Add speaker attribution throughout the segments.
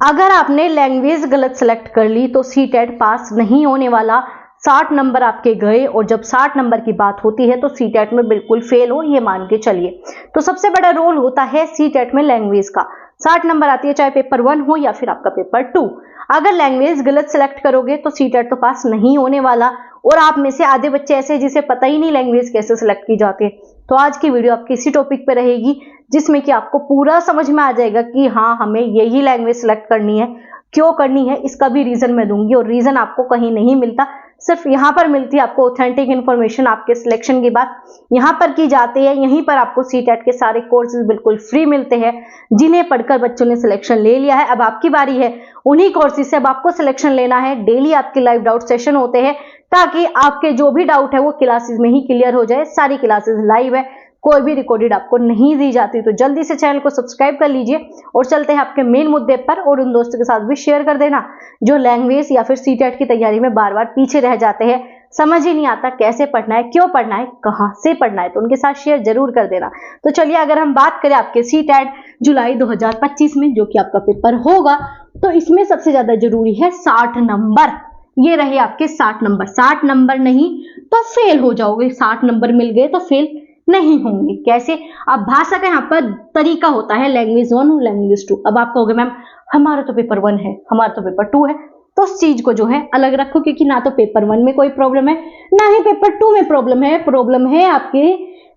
Speaker 1: अगर आपने लैंग्वेज गलत सेलेक्ट कर ली तो सीटेट पास नहीं होने वाला, 60 नंबर आपके गए। और जब 60 नंबर की बात होती है तो सीटेट में बिल्कुल फेल हो, ये मान के चलिए। तो सबसे बड़ा रोल होता है सीटेट में लैंग्वेज का। 60 नंबर आती है, चाहे पेपर 1 हो या फिर आपका पेपर 2। अगर लैंग्वेज गलत सेलेक्ट करोगे तो सीटेट तो पास नहीं होने वाला। और आप में से आधे बच्चे ऐसे जिसे पता ही नहीं लैंग्वेज कैसे सिलेक्ट की जाती है। तो आज की वीडियो आपकी इसी टॉपिक पे रहेगी, जिसमें कि आपको पूरा समझ में आ जाएगा कि हाँ, हमें यही लैंग्वेज सिलेक्ट करनी है, क्यों करनी है, इसका भी रीजन मैं दूंगी। और रीजन आपको कहीं नहीं मिलता, सिर्फ यहाँ पर मिलती है आपको ऑथेंटिक इन्फॉर्मेशन। आपके सिलेक्शन की बात यहाँ पर की जाती है। यहीं पर आपको सीटेट के सारे कोर्सेज बिल्कुल फ्री मिलते हैं, जिन्हें पढ़कर बच्चों ने सिलेक्शन ले लिया है। अब आपकी बारी है उन्हीं कोर्सेज से अब आपको सिलेक्शन लेना है। डेली आपके लाइव डाउट सेशन होते हैं, ताकि आपके जो भी डाउट है वो क्लासेस में ही क्लियर हो जाए। सारी क्लासेस लाइव है, कोई भी रिकॉर्डेड आपको नहीं दी जाती। तो जल्दी से चैनल को सब्सक्राइब कर लीजिए और चलते हैं आपके मेन मुद्दे पर। और उन दोस्तों के साथ भी शेयर कर देना जो लैंग्वेज या फिर सीटेट की तैयारी में बार बार पीछे रह जाते हैं, समझ ही नहीं आता कैसे पढ़ना है, क्यों पढ़ना है, कहां से पढ़ना है, तो उनके साथ शेयर जरूर कर देना। तो चलिए, अगर हम बात करें आपके सीटेट जुलाई 2025 में, जो कि आपका पेपर होगा, तो इसमें सबसे ज्यादा जरूरी है 60 नंबर। ये रहे आपके 60 नंबर। 60 नंबर नहीं तो फेल हो जाओगे, 60 नंबर मिल गए तो फेल नहीं होंगे। कैसे? अब भाषा का यहाँ पर तरीका होता है लैंग्वेज 1 और लैंग्वेज 2। अब आप कहोगे मैम हमारा तो पेपर 1 है, हमारा तो पेपर 2 है, तो उस चीज को जो है अलग रखो, क्योंकि ना तो पेपर 1 में कोई प्रॉब्लम है, ना ही पेपर 2 में प्रॉब्लम है। प्रॉब्लम है आपके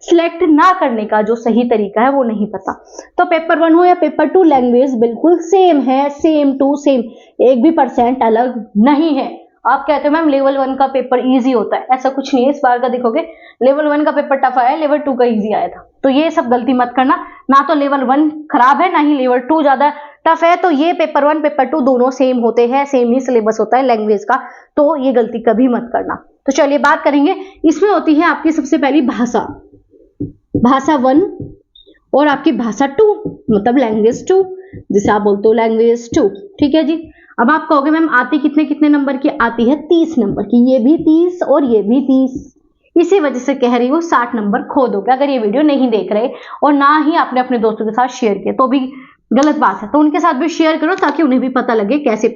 Speaker 1: सिलेक्ट ना करने का जो सही तरीका है वो नहीं पता। तो पेपर 1 हो या पेपर 2, लैंग्वेज बिल्कुल सेम है, सेम टू सेम, एक भी % अलग नहीं है। आप कहते हो मैम लेवल 1 का पेपर इजी होता है, ऐसा कुछ नहीं है। इस बार का देखोगे लेवल 1 का पेपर टफ आया, लेवल 2 का इजी आया था। तो ये सब गलती मत करना, ना तो लेवल 1 खराब है, ना ही लेवल 2 ज्यादा टफ है। तो ये पेपर 1 पेपर 2 दोनों सेम होते हैं, सेम ही सिलेबस होता है लैंग्वेज का। तो ये गलती कभी मत करना। तो चलिए बात करेंगे, इसमें होती है आपकी सबसे पहली भाषा, भाषा 1 और आपकी भाषा 2, मतलब लैंग्वेज 2, जिसे आप बोलते हो लैंग्वेज 2। ठीक है जी। अब आप कहोगे मैम आती कितने कितने नंबर की आती है? 30 नंबर की। ये भी 30 और ये भी 30। इसी वजह से कह रही हूँ 60 नंबर खो दोगे अगर ये वीडियो नहीं देख रहे और ना ही आपने अपने दोस्तों के साथ शेयर किया, तो भी गलत बात है। तो उनके साथ भी शेयर करो ताकि उन्हें भी पता लगे कैसे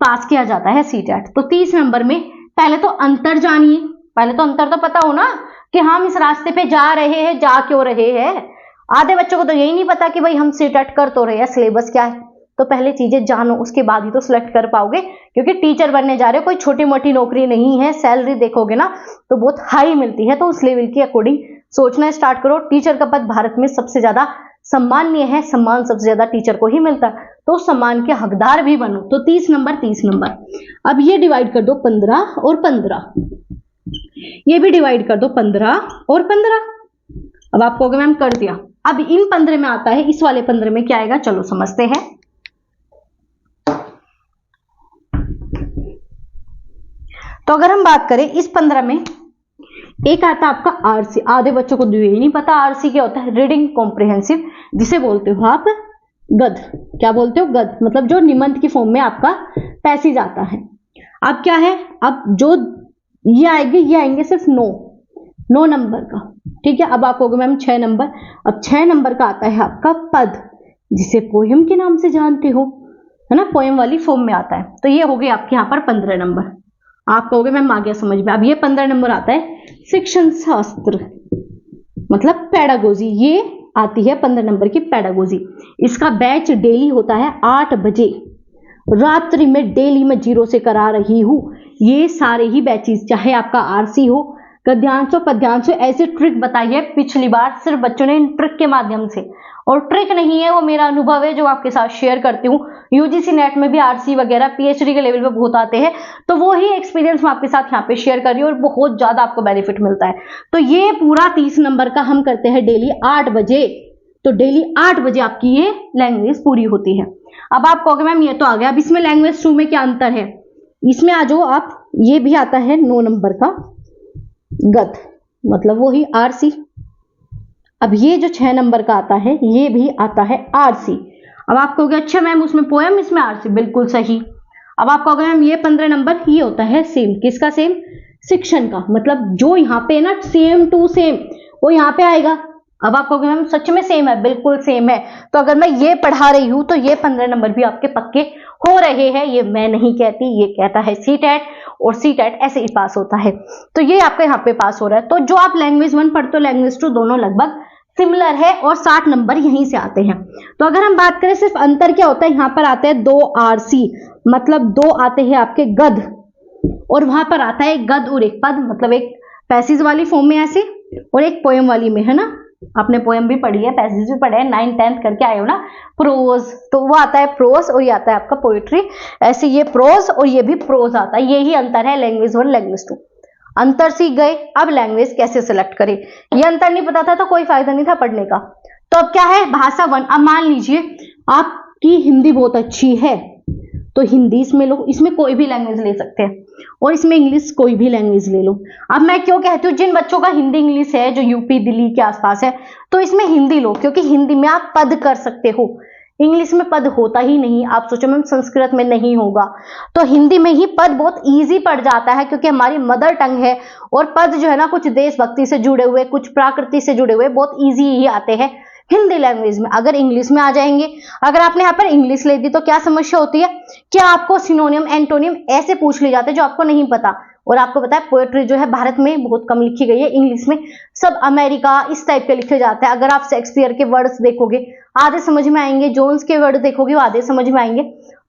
Speaker 1: पास किया जाता है सीटेट। तो 30 नंबर में पहले तो अंतर जानिए। पहले तो अंतर तो पता हो ना कि हम इस रास्ते पे जा रहे हैं, जा क्यों रहे हैं। आधे बच्चों को तो यही नहीं पता कि भाई हम सीटेट कर तो रहे हैं, सिलेबस क्या है। तो पहले चीजें जानो, उसके बाद ही तो सिलेक्ट कर पाओगे, क्योंकि टीचर बनने जा रहे हो, कोई छोटी मोटी नौकरी नहीं है। सैलरी देखोगे ना तो बहुत हाई मिलती है, तो उस लेवल के अकॉर्डिंग सोचना स्टार्ट करो। टीचर का पद भारत में सबसे ज्यादा सम्मानीय है, सम्मान सबसे ज्यादा टीचर को ही मिलता है, तो सम्मान के हकदार भी बनो। तो 30 नंबर 30 नंबर। अब ये डिवाइड कर दो 15 और 15, ये भी डिवाइड कर दो 15 और 15। अब आप कहोगे मैम कर दिया। अब इन 15 में आता है, इस वाले 15 में क्या आएगा, चलो समझते हैं। तो अगर हम बात करें इस 15 में, एक आता आपका आरसी। आधे बच्चों को यही नहीं पता आरसी क्या होता है, रीडिंग कॉम्प्रिहेंसिव, जिसे बोलते हो आप गद। क्या बोलते हो? गद, मतलब जो निबंध की फॉर्म में आपका पैसेज आता है। अब क्या है, अब जो ये आएंगे, ये आएंगे सिर्फ 9 नंबर का। ठीक है। अब आप कहोगे मैम 6 नंबर। अब 6 नंबर का आता है आपका पद, जिसे पोयम के नाम से जानते हो, है ना, पोयम वाली फॉर्म में आता है। तो ये हो गए आपके यहाँ पर 15 नंबर। आप कहोगे मैम आ गया समझ में। अब ये 15 नंबर आता है शिक्षण शास्त्र, मतलब पेडागोजी। ये आती है 15 नंबर की पेडागोजी। इसका बैच डेली होता है 8 बजे रात्रि में, डेली में 0 से करा रही हूं। ये सारे ही बैचेस, चाहे आपका आरसी हो, गद्यांश हो, पद्यांश हो, ऐसे ट्रिक बताई है पिछली बार सिर्फ बच्चों ने इन ट्रिक के माध्यम से। और ट्रिक नहीं है, वो मेरा अनुभव है जो आपके साथ शेयर करती हूँ। यूजीसी नेट में भी आरसी वगैरह पीएचडी के लेवल पे बहुत आते हैं, तो वो ही एक्सपीरियंस मैं आपके साथ यहाँ पे शेयर कर रही हूँ और बहुत ज्यादा आपको बेनिफिट मिलता है। तो ये पूरा 30 नंबर का हम करते हैं डेली 8 बजे। तो डेली 8 बजे आपकी ये लैंग्वेज पूरी होती है। अब आप कहोगे मैम ये तो आ गया, अब इसमें लैंग्वेज 2 में क्या अंतर है? इसमें आ जाओ आप, ये भी आता है 9 नंबर का गद, मतलब वो ही आरसी। अब ये जो 6 नंबर का आता है, ये भी आता है आरसी। अब आप कहोगे अच्छा मैम उसमें पोएम, इसमें आरसी, बिल्कुल सही। अब आप कहोगे मैम ये 15 नंबर, ये होता है सेम। किसका सेम? शिक्षण का, मतलब जो यहाँ पे ना सेम टू सेम वो यहाँ पे आएगा। अब आप कहोगे मैम सच में सेम है, बिल्कुल सेम है। तो अगर मैं ये पढ़ा रही हूं तो ये 15 नंबर भी आपके पक्के हो रहे हैं। ये मैं नहीं कहती, ये कहता है सीटेट, और सीटेट ऐसे ही पास होता है। तो ये आपका यहाँ पे पास हो रहा है। तो जो आप लैंग्वेज 1 पढ़ते हो, लैंग्वेज 2 दोनों लगभग सिमिलर है और 60 नंबर यहीं से आते हैं। तो अगर हम बात करें सिर्फ अंतर क्या होता है, यहाँ पर आते हैं 2 आरसी, मतलब 2 आते हैं आपके गद, और वहां पर आता है गद और एक पद, मतलब एक पैसेज वाली फॉर्म में ऐसे और एक पोएम वाली में, है ना। आपने पोएम भी पढ़ी है, पैसेज भी पढ़े हैं, 9th 10th करके आए हो ना। प्रोज, तो वो आता है प्रोज और ये आता है आपका पोएट्री। ऐसे ये प्रोज और ये भी प्रोज आता है। यही अंतर है लैंग्वेज 1 लैंग्वेज 2। अंतर सीख गए, अब लैंग्वेज कैसे सिलेक्ट करें, ये अंतर नहीं पता था तो कोई फायदा नहीं था पढ़ने का। तो अब क्या है, भाषा 1। अब मान लीजिए आपकी हिंदी बहुत अच्छी है तो हिंदी इसमें लो, इसमें कोई भी लैंग्वेज ले सकते हैं, और इसमें इंग्लिश कोई भी लैंग्वेज ले लो। अब मैं क्यों कहती हूँ, जिन बच्चों का हिंदी इंग्लिश है जो यूपी दिल्ली के आसपास है, तो इसमें हिंदी लो, क्योंकि हिंदी में आप पद कर सकते हो, इंग्लिश में पद होता ही नहीं। आप सोचो मैम संस्कृत में नहीं होगा, तो हिंदी में ही पद बहुत इजी पड़ जाता है, क्योंकि हमारी मदर टंग है। और पद जो है ना, कुछ देशभक्ति से जुड़े हुए, कुछ प्रकृति से जुड़े हुए बहुत इजी ही आते हैं हिंदी लैंग्वेज में। अगर इंग्लिश में आ जाएंगे, अगर आपने यहाँ पर इंग्लिश ले दी तो क्या समस्या होती है कि आपको सिनोनियम एंटोनियम ऐसे पूछ लिए जाते हैं जो आपको नहीं पता। और आपको पता है पोएट्री जो है भारत में बहुत कम लिखी गई है, इंग्लिश में सब अमेरिका इस टाइप के लिखे जाते हैं। अगर आप शेक्सपियर के वर्ड्स देखोगे आधे समझ में आएंगे, जोन्स के वर्ड देखोगे वो आधे समझ में आएंगे,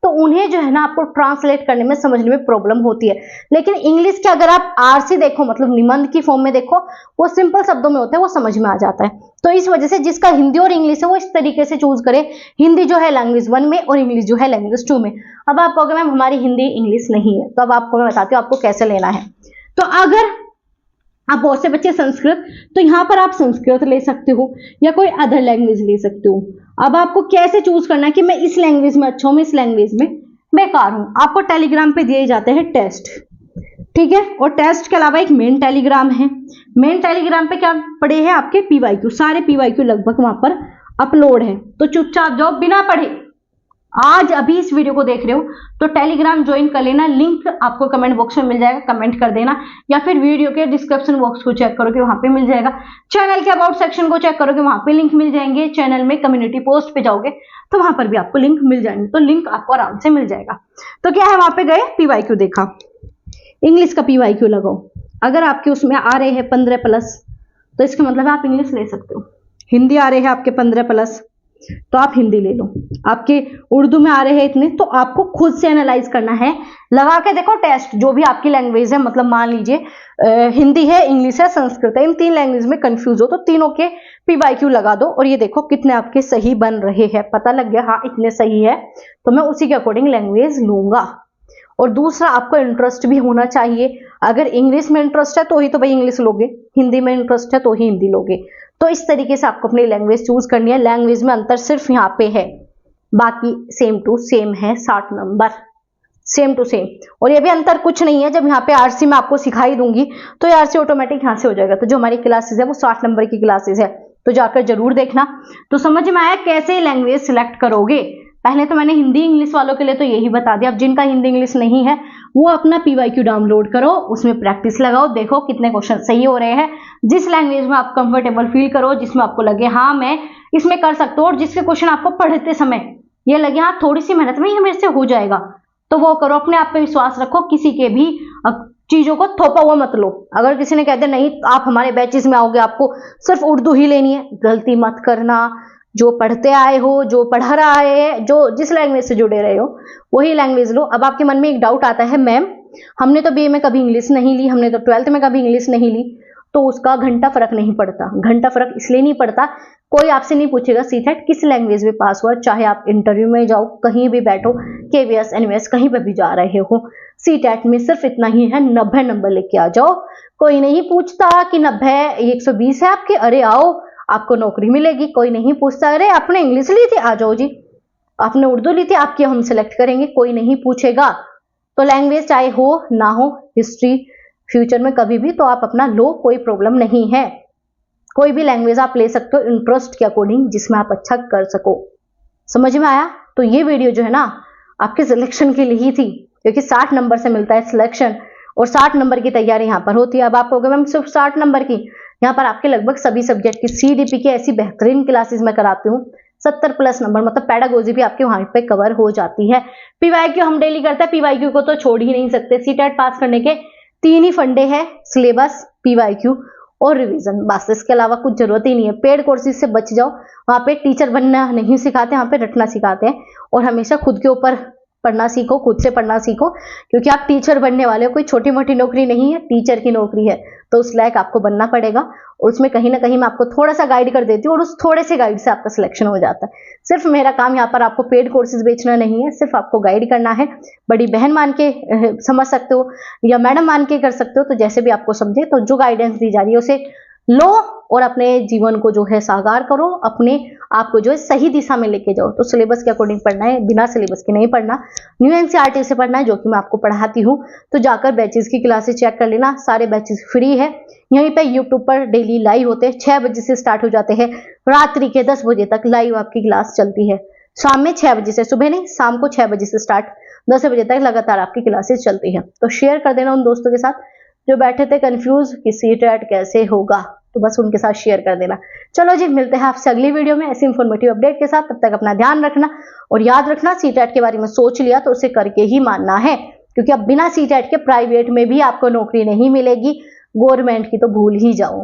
Speaker 1: तो उन्हें जो है ना आपको ट्रांसलेट करने में, समझने में प्रॉब्लम होती है। लेकिन इंग्लिश के अगर आप आरसी देखो, मतलब निबंध की फॉर्म में देखो, वो सिंपल शब्दों में होते हैं, वो समझ में आ जाता है। तो इस वजह से जिसका हिंदी और इंग्लिश है वो इस तरीके से चूज करे, हिंदी जो है लैंग्वेज 1 में और इंग्लिश जो है लैंग्वेज 2 में। अब आप कहोगे मैम हमारी हिंदी इंग्लिश नहीं है, तो अब आपको मैं बताती हूँ आपको कैसे लेना है। तो अगर आप बहुत से बच्चे संस्कृत, तो यहाँ पर आप संस्कृत ले सकते हो या कोई अदर लैंग्वेज ले सकते हो। अब आपको कैसे चूज करना है कि मैं इस लैंग्वेज में अच्छा हूं, मैं इस लैंग्वेज में बेकार हूं। आपको टेलीग्राम पे दिए जाते हैं टेस्ट, ठीक है, और टेस्ट के अलावा एक मेन टेलीग्राम है। मेन टेलीग्राम पे क्या पड़े हैं आपके पीवाईक्यू, सारे पीवाईक्यू लगभग वहां पर अपलोड है। तो चुपचाप जाओ बिना पढ़े, आज अभी इस वीडियो को देख रहे हो तो टेलीग्राम ज्वाइन कर लेना, लिंक आपको कमेंट बॉक्स में मिल जाएगा, कमेंट कर देना, या फिर वीडियो के डिस्क्रिप्शन बॉक्स को चेक करोगे वहां पे मिल जाएगा। चैनल के अबाउट सेक्शन को चेक करोगे वहां पे लिंक मिल जाएंगे। चैनल में कम्युनिटी पोस्ट पे जाओगे तो वहां पर भी आपको लिंक मिल जाएंगे, तो लिंक आपको आराम से मिल जाएगा। तो क्या है, वहां पे गए पीवाईक्यू देखा, इंग्लिश का पीवाईक्यू लगाओ। अगर आपके उसमें आ रहे हैं 15+ तो इसका मतलब आप इंग्लिश ले सकते हो। हिंदी आ रहे हैं आपके 15+ तो आप हिंदी ले लो। आपके उर्दू में आ रहे हैं इतने, तो आपको खुद से एनालाइज करना है, लगा के देखो टेस्ट, जो भी आपकी लैंग्वेज है, मतलब मान लीजिए हिंदी है, इंग्लिश है, संस्कृत है, इन 3 लैंग्वेज में कंफ्यूज हो तो तीनों के पीवाईक्यू लगा दो, और ये देखो कितने आपके सही बन रहे हैं। पता लग गया हाँ इतने सही है, तो मैं उसी के अकॉर्डिंग लैंग्वेज लूंगा। और दूसरा, आपको इंटरेस्ट भी होना चाहिए। अगर इंग्लिश में इंटरेस्ट है तो ही तो भाई इंग्लिश लोगे, हिंदी में इंटरेस्ट है तो ही हिंदी लोगे। तो इस तरीके से आपको अपनी लैंग्वेज चूज करनी है। लैंग्वेज में अंतर सिर्फ यहाँ पे है, बाकी सेम टू सेम है, 60 नंबर सेम टू सेम। और ये भी अंतर कुछ नहीं है, जब यहाँ पे आरसी में आपको सिखाई दूंगी तो ये आरसी ऑटोमेटिक यहाँ से हो जाएगा। तो जो हमारी क्लासेस है वो 60 नंबर की क्लासेस है, तो जाकर जरूर देखना। तो समझ में आया कैसे लैंग्वेज सिलेक्ट करोगे। पहले तो मैंने हिंदी इंग्लिश वालों के लिए तो यही बता दिया। अब जिनका हिंदी इंग्लिश नहीं है वो अपना पीवाईक्यू डाउनलोड करो, उसमें प्रैक्टिस लगाओ, देखो कितने क्वेश्चन सही हो रहे हैं। जिस लैंग्वेज में आप कंफर्टेबल फील करो, जिसमें आपको लगे हाँ मैं इसमें कर सकता हूँ, और जिसके क्वेश्चन आपको पढ़ते समय ये लगे हाँ थोड़ी सी मेहनत में ये मेरे से हो जाएगा, तो वो करो। अपने आप पे विश्वास रखो, किसी के भी चीजों को थोपा हुआ मत लो। अगर किसी ने कहते नहीं आप हमारे बैचेस में आओगे आपको सिर्फ उर्दू ही लेनी है, गलती मत करना। जो पढ़ते आए हो, जो पढ़ा रहा है, जो जिस लैंग्वेज से जुड़े रहे हो वही लैंग्वेज लो। अब आपके मन में एक डाउट आता है, मैम हमने तो बीए में कभी इंग्लिश नहीं ली, हमने तो 12th में कभी इंग्लिश नहीं ली, तो उसका घंटा फर्क नहीं पड़ता। घंटा फर्क इसलिए नहीं पड़ता, कोई आपसे नहीं पूछेगा सीटेट किस लैंग्वेज में पास हुआ, चाहे आप इंटरव्यू में जाओ, कहीं भी बैठो, केवीएस एनवीएस कहीं पर भी जा रहे हो, सीटेट में सिर्फ इतना ही है, 90 नंबर लेके आ जाओ। कोई नहीं पूछता कि 90 120 है आपके, अरे आओ आपको नौकरी मिलेगी। कोई नहीं पूछता अरे आपने इंग्लिश ली थी, आ जाओ जी, आपने उर्दू ली थी, आपकी हम सिलेक्ट करेंगे, कोई नहीं पूछेगा। तो लैंग्वेज चाहे हो ना हो, हिस्ट्री फ्यूचर में कभी भी तो आप अपना लो, कोई प्रॉब्लम नहीं है। कोई भी लैंग्वेज आप ले सकते हो इंटरेस्ट के अकॉर्डिंग, जिसमें आप अच्छा कर सको। समझ में आया। तो ये वीडियो जो है ना आपके सिलेक्शन के लिए ही थी, क्योंकि 60 नंबर से मिलता है सिलेक्शन और 60 नंबर की तैयारी यहाँ पर होती है। अब आप कहोगे मैम सिर्फ 60 नंबर की, यहाँ पर आपके लगभग सभी सब्जेक्ट की CDP की ऐसी बेहतरीन क्लासेस मैं कराती हूँ। 70+ नंबर, मतलब पेडागोजी भी आपके वहां पे कवर हो जाती है। PYQ हम डेली करते हैं, PYQ को तो छोड़ ही नहीं सकते। CTET पास करने के 3 ही फंडे हैं, सिलेबस, PYQ और रिवीजन, बस। इसके अलावा कुछ जरूरत ही नहीं है। पेड कोर्सेज से बच जाओ, वहां पे टीचर बनना नहीं सिखाते, वहां पे रटना सिखाते हैं। और हमेशा खुद के ऊपर पढ़ना सीखो, खुद से पढ़ना सीखो, क्योंकि आप टीचर बनने वाले हो। कोई छोटी मोटी नौकरी नहीं है, टीचर की नौकरी है, तो उस लायक आपको बनना पड़ेगा। और उसमें कहीं ना कहीं मैं आपको थोड़ा सा गाइड कर देती हूँ, और उस थोड़े से गाइड से आपका सिलेक्शन हो जाता है। सिर्फ मेरा काम यहाँ पर आपको पेड कोर्सेज बेचना नहीं है, सिर्फ आपको गाइड करना है। बड़ी बहन मान के समझ सकते हो, या मैडम मान के कर सकते हो, तो जैसे भी आपको समझे। तो जो गाइडेंस दी जा रही है उसे लो और अपने जीवन को जो है साकार करो, अपने आप को जो है सही दिशा में लेके जाओ। तो सिलेबस के अकॉर्डिंग पढ़ना है, बिना सिलेबस के नहीं पढ़ना। न्यू NCERT से पढ़ना है, जो कि मैं आपको पढ़ाती हूँ। तो जाकर बैचेस की क्लासेस चेक कर लेना, सारे बैचेस फ्री है। यहीं पे यूट्यूब पर डेली लाइव होते हैं, 6 बजे से स्टार्ट हो जाते हैं, रात्रि के 10 बजे तक लाइव आपकी क्लास चलती है। शाम में 6 बजे से, सुबह नहीं, शाम को 6 बजे से स्टार्ट, 10 बजे तक लगातार आपकी क्लासेस चलती है। तो शेयर कर देना उन दोस्तों के साथ जो बैठे थे कंफ्यूज कि CTET कैसे होगा, तो बस उनके साथ शेयर कर देना। चलो जी, मिलते हैं आपसे अगली वीडियो में ऐसी इंफॉर्मेटिव अपडेट के साथ। तब तक अपना ध्यान रखना, और याद रखना CTET के बारे में सोच लिया तो उसे करके ही मानना है, क्योंकि अब बिना CTET के प्राइवेट में भी आपको नौकरी नहीं मिलेगी, गवर्नमेंट की तो भूल ही जाओ।